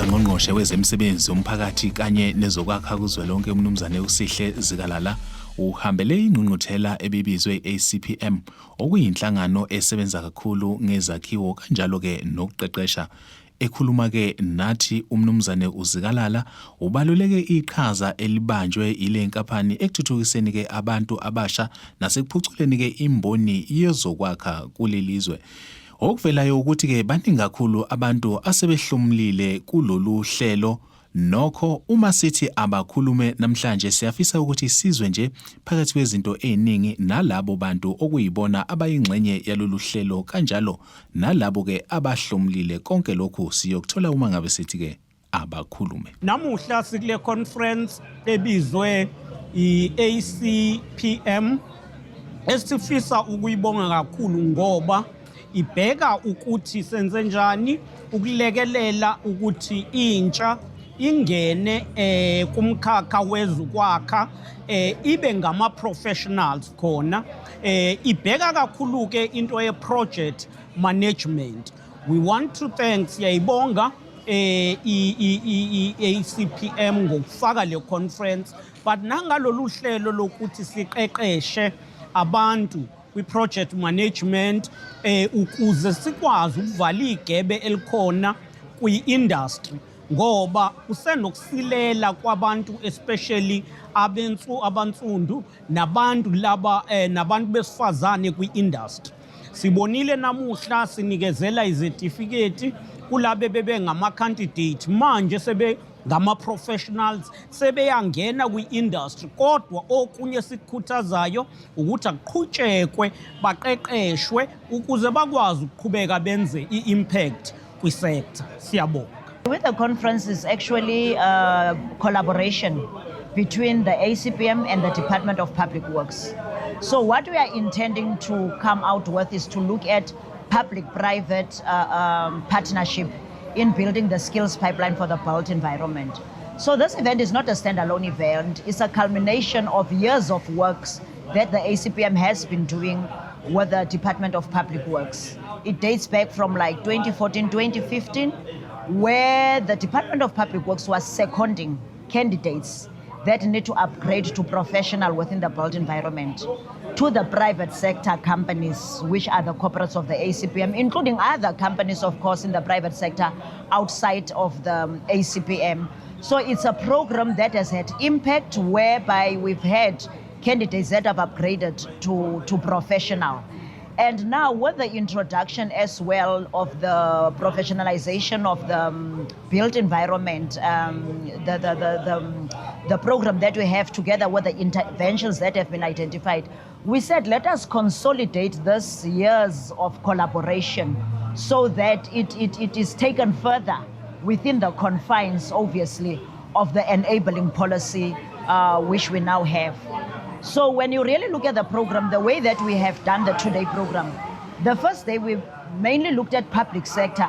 ungqongqoshe wezemisebenzi yomphakathi kanye nezokwakha kuzwelonke umnumzane uSihle Zikalala uhambele ingqungquthela ebibizwe ACPM okuyinhlangano esebenza kakhulu ngezakhiwo kanjalo ke nokuqeqesha. Ekhuluma ke nathi umnumzane uZikalala ubaluleke iqhaza elibanjwe ile nkampani ekuthuthukiseni ke abantu abasha nasekuphuculeni ke imboni yezokwakha kulelizwe. Okuvelayo ukuthi ke baningi kakhulu abantu asebehlumlile kulolu hlelo. Nokho uma sithi abakhulume namhlanje siyafisa ukuthi sizwe nje phakathi kwezinto eziningi nalabo bantu okuyibona abayingxenye yalolu hlelo kanjalo nalabo ke abahlomlile. Konke lokhu siyokuthola uma ngabe sithi ke abakhulume. Namuhla sikule conference ebizwe iACPM esifisa ukuyibonga kakhulu ngoba ibheka ukuthi senze njani ukulekelela ukuthi intsha ingene kumkhakha wezokwakha ibe ngama professionals khona. Ibheka kakhulu ke into ye project management. We want to thank siyayibonga ACPM ngokufaka le conference, but nangalolu hlelo lokuthi siqeqeshe abantu kwi-project management ukuze sikwazi ukuvala igebe elikhona kwi-industry ngoba kusenokusilela kwabantu especially abansundu nabantu laba nabantu besifazane kwi-industry. Sibonile namuhla sinikezela izertificate kulabe bebe ngama candidate manje sebe ngama professionals sebeyangena kwi-industry, kodwa okunye sikukhuthazayo ukuthi aqhutshekwe baqeqeshwe ukuze bakwazi ukuqhubeka benze i-impact kwi-sector. Siyabonga. With the conference is actually a collaboration between the ACPM and the Department of Public Works. So what we are intending to come out with is to look at public-private partnership in building the skills pipeline for the built environment. So this event is not a standalone event. It's a culmination of years of works that the ACPM has been doing with the Department of Public Works. It dates back from like 2014, 2015, where the Department of Public Works was seconding candidates that need to upgrade to professional within the built environment to the private sector companies, which are the corporates of the ACPM, including other companies, of course, in the private sector outside of the ACPM. So it's a program that has had impact whereby we've had candidates that have upgraded to professional. And now with the introduction as well of the professionalization of the built environment, the program that we have together with the interventions that have been identified, we said let us consolidate this years of collaboration so that it is taken further within the confines, obviously, of the enabling policy which we now have. So when you really look at the program, the way that we have done the two-day program, the first day we mainly looked at public sector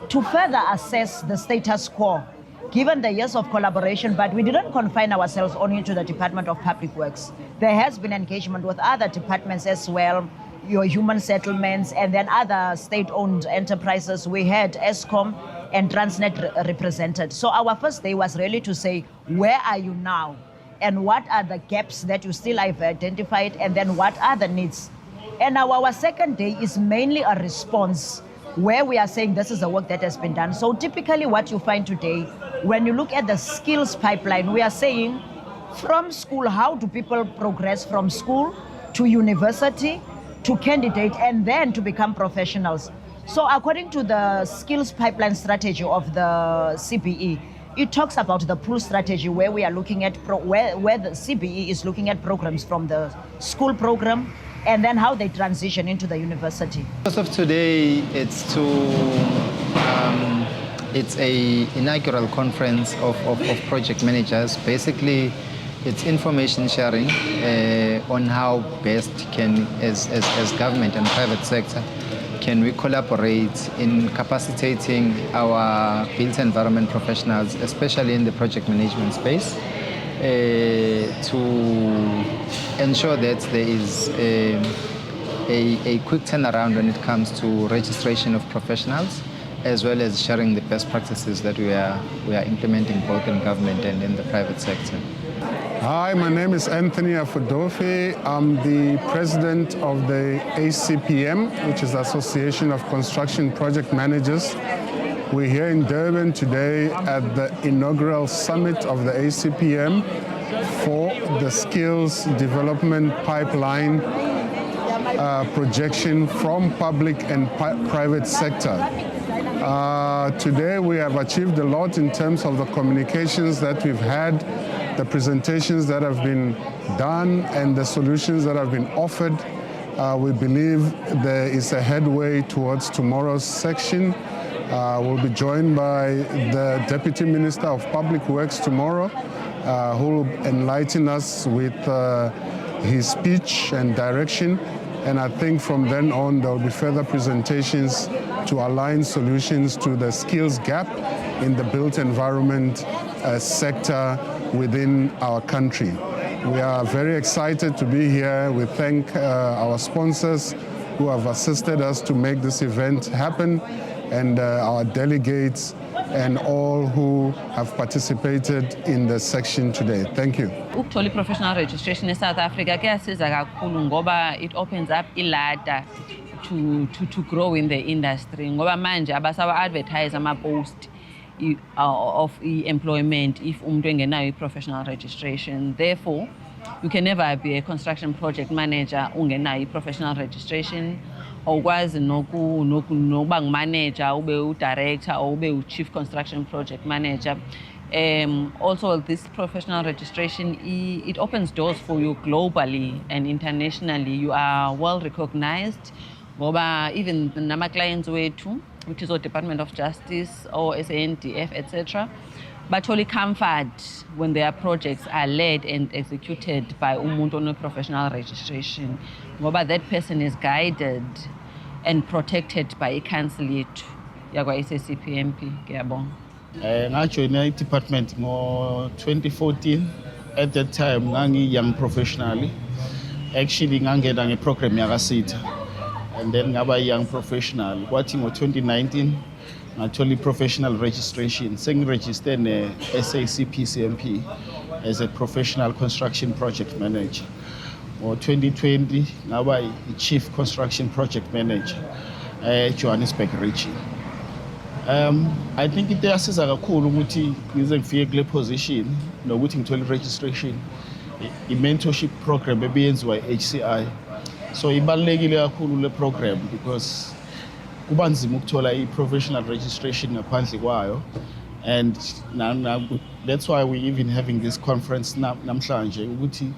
to further assess the status quo, given the years of collaboration, but we didn't confine ourselves only to the Department of Public Works. There has been engagement with other departments as well, your human settlements, and then other state-owned enterprises. We had ESCOM and Transnet represented. So our first day was really to say, where are you now? And what are the gaps that you still have identified, and then what are the needs? And now our second day is mainly a response where we are saying this is the work that has been done. So typically what you find today, when you look at the skills pipeline, we are saying from school, how do people progress from school to university to candidate and then to become professionals? So according to the skills pipeline strategy of the CBE, it talks about the pool strategy where we are looking at where the CBE is looking at programs from the school program and then how they transition into the university. As of today, it's a inaugural conference of project managers. Basically, it's information sharing on how best can, as government and private sector, can we collaborate in capacitating our built environment professionals, especially in the project management space, to ensure that there is a quick turnaround when it comes to registration of professionals, as well as sharing the best practices that we are implementing both in government and in the private sector. Hi, my name is Anthony Afodofe. I'm the president of the ACPM, which is the Association of Construction Project Managers. We're here in Durban today at the inaugural summit of the ACPM for the skills development pipeline projection from public and private sector. Today we have achieved a lot in terms of the communications that we've had, the presentations that have been done, and the solutions that have been offered. We believe there is a headway towards tomorrow's section. We'll be joined by the Deputy Minister of Public Works tomorrow, who will enlighten us with his speech and direction. And I think from then on, there will be further presentations to align solutions to the skills gap in the built environment sector within our country. We are very excited to be here. We thank our sponsors who have assisted us to make this event happen, and our delegates and all who have participated in the section today. Thank you. Ukuthola professional registration in South Africa kuyasiza kakhulu ngoba it opens up iladder to grow in the industry ngoba manje abasawa advertise ama post of employment if umuntu engenayo professional registration. Therefore, you can never be a construction project manager ungenayo professional registration. Awukwazi nokuba manager, ube director, or ube chief construction project manager. Also, this professional registration, it opens doors for you globally and internationally. You are well recognized. Even nama clients wethu, which is our Department of Justice or SANDF, etc. But only comfort when their projects are led and executed by umuntu on a professional registration. That person is guided and protected by a council yethu yakwa SACPMP. Ngiyabonga. Ngajoyina i-department ngo-2014. At that time ngangi young professionally. Actually ngangena ngeprogram yakasitha, and then ngaba young professional. Kwathi ngo-2019 ngathola professional registration. Sengiregister ne-SACPCMP as a professional construction project manager. Ngo-2020 ngaba i-chief construction project manager Johannesburg region. I think it iyasiza kakhulu ukuthi ngize ngifike kule position nokuthi ngithole registration, i-mentorship program ebiyenziwa i-HCI. So ibalulekile kakhulu le program because kuba nzima ukuthola i-professional registration ngaphandle kwayo, and that's why we even having this conference namhlanje ukuthi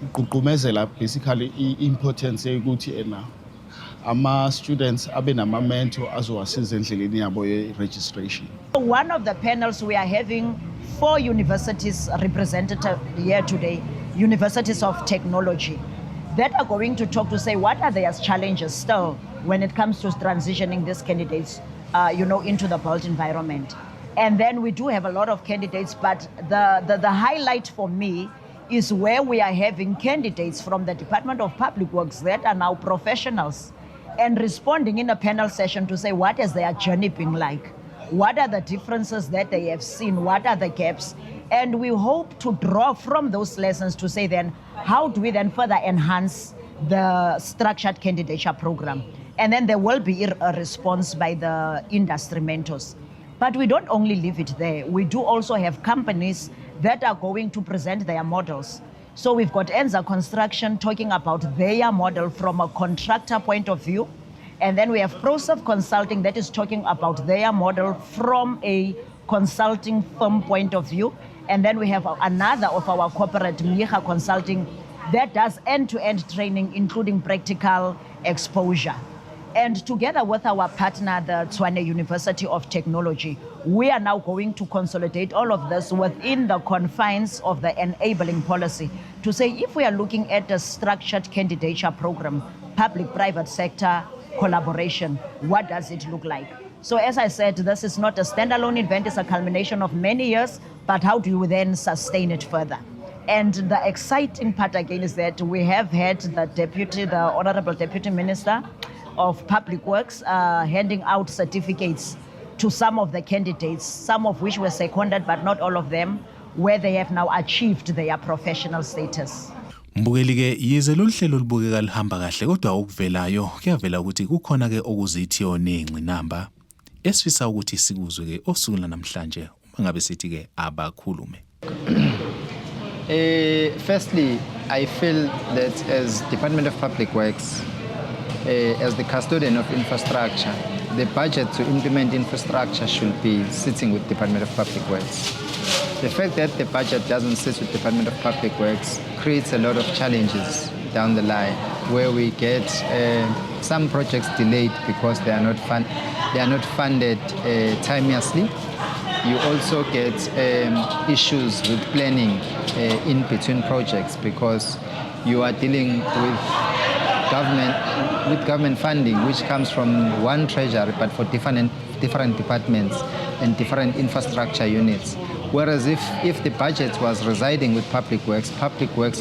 uqhuqhumezela basically i-importance yokuthi ama-students abe nama-mentor azowasiza endleleni yabo ye-registration. One of the panels we are having 4 universities represented here today, universities of technology, that are going to talk to say what are their challenges still when it comes to transitioning these candidates into the built environment. And then we do have a lot of candidates, but the highlight for me is where we are having candidates from the Department of Public Works that are now professionals and responding in a panel session to say what has their journey been like, what are the differences that they have seen, what are the gaps, and we hope to draw from those lessons to say then how do we then further enhance the structured candidature program. And then there will be a response by the industry mentors. But we don't only leave it there. We do also have companies that are going to present their models. So we've got Enza Construction talking about their model from a contractor point of view. And then we have ProServe Consulting that is talking about their model from a consulting firm point of view. And then we have another of our corporate, Miha Consulting, that does end-to-end training, including practical exposure. And together with our partner, the Tshwane University of Technology, we are now going to consolidate all of this within the confines of the enabling policy to say if we are looking at a structured candidature program, public-private sector collaboration, what does it look like? So as I said, this is not a standalone event, it's a culmination of many years, but how do you then sustain it further? And the exciting part again is that we have had the Honorable Deputy Minister of Public Works handing out certificates to some of the candidates, some of which were seconded, but not all of them, where they have now achieved their professional status. Mbukeli ke yize lolu hlelo libukeka lihamba kahle kodwa okuvelayo kuyavela ukuthi kukhona ke okuzithiyo nengcinamba esifisa ukuthi sikuzwe ke osukwini namhlanje uma ngabe sithi ke abakhulume. Firstly, I feel that as Department of Public Works, as the custodian of infrastructure, the budget to implement infrastructure should be sitting with Department of Public Works. The fact that the budget doesn't sit with Department of Public Works creates a lot of challenges down the line, where we get some projects delayed because they are not funded timeously. You also get issues with planning in between projects because you are dealing with government funding, which comes from one treasury but for different departments and different infrastructure units. Whereas if the budget was residing with Public Works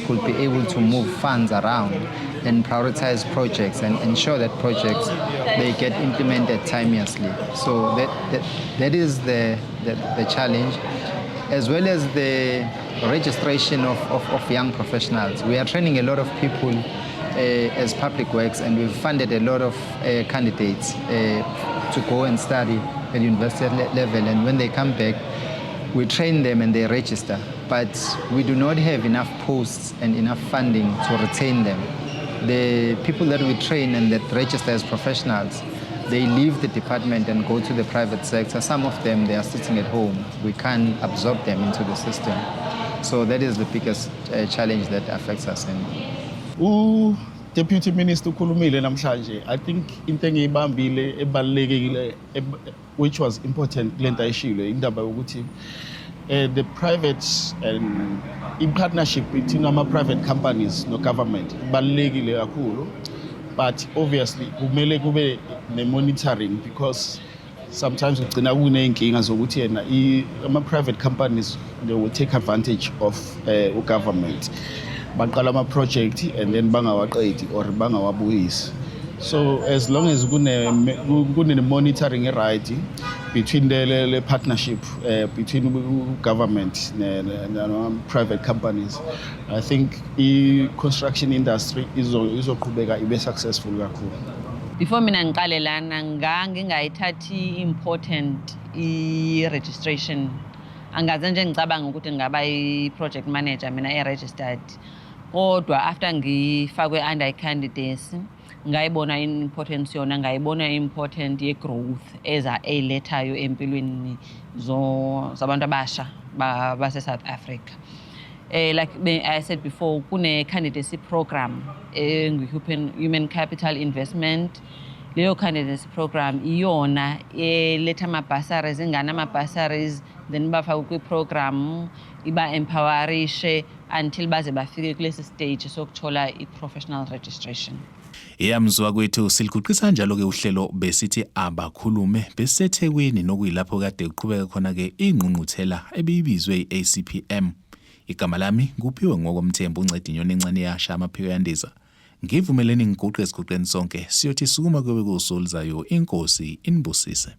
could be able to move funds around and prioritize projects and ensure that projects they get implemented timeously. So that is the challenge, as well as the registration of young professionals. We are training a lot of people as Public Works, and we've funded a lot of candidates to go and study at university level, and when they come back, we train them and they register, but we do not have enough posts and enough funding to retain them. The people that we train and that register as professionals, they leave the department and go to the private sector. Some of them, they are sitting at home. We can't absorb them into the system. So that is the biggest challenge that affects us. Deputy Minister ukhulumile namhlanje. I think into engiyibambile ebalekile which was important lento ayishilo indaba ukuthi the private and in partnership between private companies no government balekile kakhulu, but obviously kumele kube ne monitoring because sometimes ugcina kuneyinkinga zokuthi yena private companies they will take advantage of government. Baqala ama-project and then bangawaqedi or bangawabuyisi. So as long as kune monitoring right between the partnership between government and private companies, I think the construction industry izoqhubeka ibe successful kakhulu. Before mina ngiqale lana ngingayithathi important i-registration. Angaze nje ngicabanga ukuthi ngaba i-project manager mina e-registered. Kodwa after ngifakwe under candidates ngayibona importance yona, ngayibona important ye growth elethayo empilweni zabantu abasha base South Africa. Like I said before, kune candidacy program human capital investment. Leyo candidacy program iyona eletha ama-bursaries, ingana ama-bursaries, then bafaka kwi-program iba empowerishe until baze bafike kulesi stage sokuthola i-professional registration. Eyamzwa kwethu siliguqisa njalo ke uhlelo besithi abakhulume besethekwini nokuyilapho kade kuqhubeka khona ke ingqungquthela ebiyibizwe i-ACPM. Igama lami kuphiwe ngokomthembu uncedi inyoni encane yasha amaphiko yandiza. Ngivumeleni ngiguqe esiqoqeni sonke siyothi sukuma kube kusolizayo inkosi inibusise.